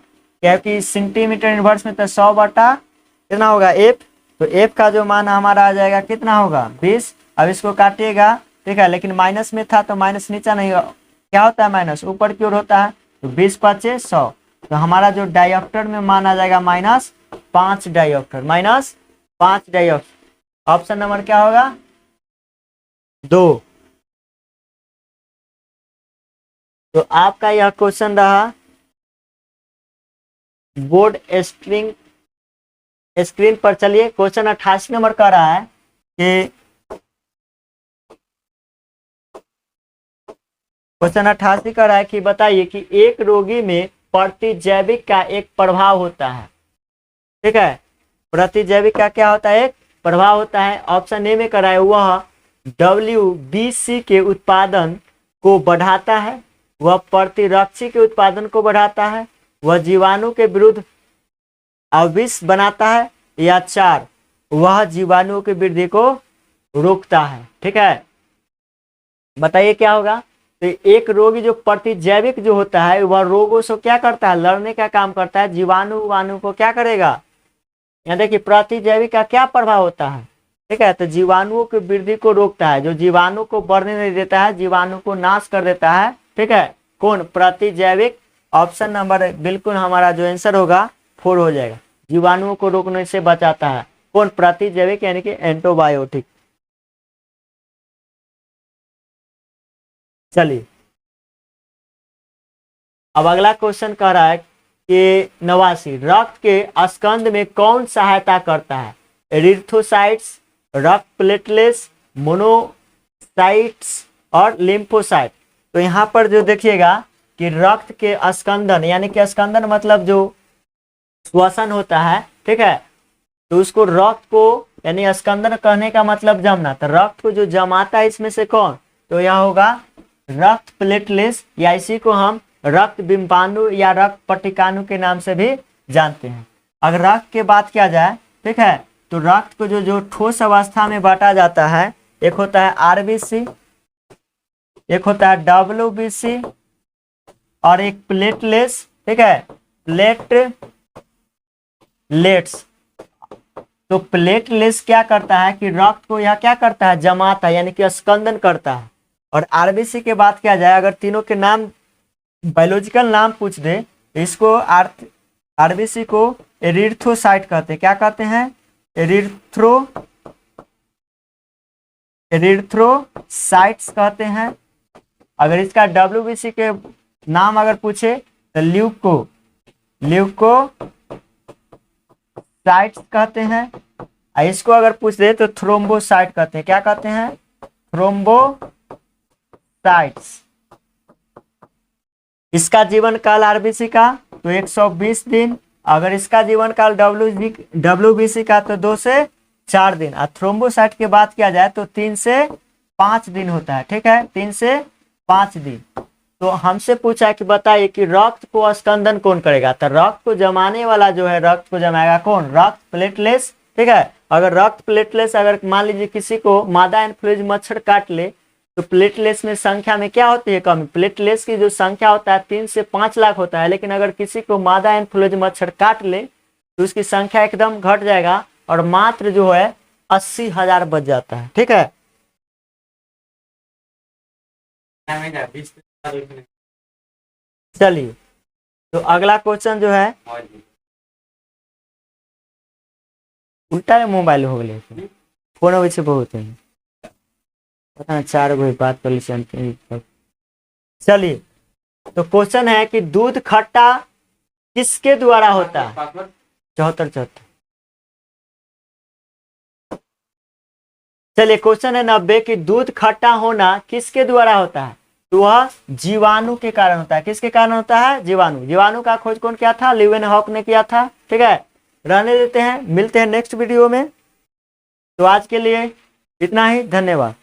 क्योंकि सेंटीमीटर इनवर्स में तो 100 कितना होगा F, तो F का जो मान हमारा आ जाएगा कितना होगा 20। अब इसको काटिएगा, ठीक है, लेकिन माइनस में था तो माइनस नीचा नहीं, क्या होता है माइनस ऊपर की ओर होता है, तो 20 × 5 = 100। तो हमारा जो डायोप्टर में मान आ जाएगा -5 डायोप्टर, -5 डायोप्टर। ऑप्शन नंबर क्या होगा 2। तो आपका यह क्वेश्चन रहा बोर्ड स्क्रीन पर। चलिए क्वेश्चन 88 नंबर का रहा है कि क्वेश्चन 88 का रहा है कि बताइए कि एक रोगी में प्रतिजैविक का एक प्रभाव होता है, ठीक है, प्रतिजैविक का क्या होता है एक प्रभाव होता है। ऑप्शन ए में करा है वह WBC के उत्पादन को बढ़ाता है, वह प्रतिरक्षी के उत्पादन को बढ़ाता है, वह जीवाणु के विरुद्ध अविष बनाता है, या 4 वह जीवाणुओं की वृद्धि को रोकता है, ठीक है। बताइए क्या होगा। तो एक रोगी जो प्रतिजैविक जो होता है वह रोगों से क्या करता है, लड़ने का काम करता है, जीवाणु को क्या करेगा, यहाँ देखिए प्रतिजैविक का क्या प्रभाव होता है, ठीक है, तो जीवाणुओं की वृद्धि को रोकता है, जो जीवाणु को बढ़ने नहीं देता है, जीवाणु को नाश कर देता है, ठीक है, कौन प्रतिजैविक। ऑप्शन नंबर बिल्कुल हमारा जो आंसर होगा 4 हो जाएगा, जीवाणुओं को रोकने से बचाता है, कौन प्रतिजैविक यानी कि एंटीबायोटिक। चलिए अब अगला क्वेश्चन कह रहा है कि 89 रक्त के स्कंद में कौन सहायता करता है, एरिथ्रोसाइट्स, रक्त प्लेटलेट्स, मोनोसाइट्स और लिम्फोसाइट। तो यहाँ पर जो देखिएगा कि रक्त के स्कंदन यानी कि स्कंदन मतलब जो श्वसन होता है, ठीक है, तो उसको रक्त को यानी स्कंदन कहने का मतलब जमना, तो रक्त को जो जमाता है इसमें से कौन, तो यह होगा रक्त प्लेटलेट्स, या इसी को हम रक्त बिंबाणु या रक्त पट्टिकाणु के नाम से भी जानते हैं। अगर रक्त की बात किया जाए, ठीक है, तो रक्त को जो ठोस अवस्था में बांटा जाता है एक होता है आरबीसी, एक होता है डब्ल्यूबीसी और एक प्लेटलेट्स, ठीक है, प्लेटलेट्स। तो प्लेटलेट्स क्या करता है कि रक्त को यह क्या करता है, जमाता है, यानी कि स्कंदन करता है। और आरबीसी के बात किया जाए, अगर तीनों के नाम बायोलॉजिकल नाम पूछ दे, इसको आरबीसी को एरिथ्रोसाइट कहते हैं। क्या कहते हैं, एरिथ्रोसाइट्स कहते हैं। अगर इसका डब्ल्यूबीसी के नाम अगर पूछे तो ल्यूकोसाइट्स कहते हैं। इसको अगर पूछ दे तो थ्रोम्बोसाइट कहते हैं। क्या कहते हैं, थ्रोम्बोसाइट्स। इसका जीवन काल आरबीसी का तो 120 दिन, अगर इसका जीवन काल डब्ल्यूबीसी का तो 2 से 4 दिन, और थ्रोम्बोसाइट की बात किया जाए तो 3 से 5 दिन होता है। ठीक है, 3 से 5 दिन। तो हमसे पूछा है कि बताइए कि रक्त को स्कंदन कौन करेगा, तो रक्त को जमाने वाला जो है, रक्त को जमाएगा कौन, रक्त प्लेटलेट्स। ठीक है, अगर रक्त प्लेटलेट्स, अगर मान लीजिए किसी को मादा एनफ्लुएंजा मच्छर काट ले तो प्लेटलेट्स में संख्या में क्या होती है, कमी। प्लेटलेट्स की जो संख्या होता है 3 से 5 लाख होता है, लेकिन अगर किसी को मादा एनफ्लुएंजा मच्छर काट ले तो उसकी संख्या एकदम घट जाएगा और मात्र जो है 80,000 बच जाता है। ठीक है, चलिए तो अगला क्वेश्चन जो है, उल्टा मोबाइल हो गए फोन अबै छै बहुत है, पता नहीं 4 गो बात कर ली। चलिए तो क्वेश्चन है कि दूध खट्टा किसके द्वारा होता है, 74। चलिए क्वेश्चन है 90 कि दूध खट्टा होना किसके द्वारा होता है, तो वह जीवाणु के कारण होता है। किसके कारण होता है, जीवाणु। जीवाणु का खोज कौन किया था, लीवेनहॉक ने किया था। ठीक है, रहने देते हैं, मिलते हैं नेक्स्ट वीडियो में। तो आज के लिए इतना ही, धन्यवाद।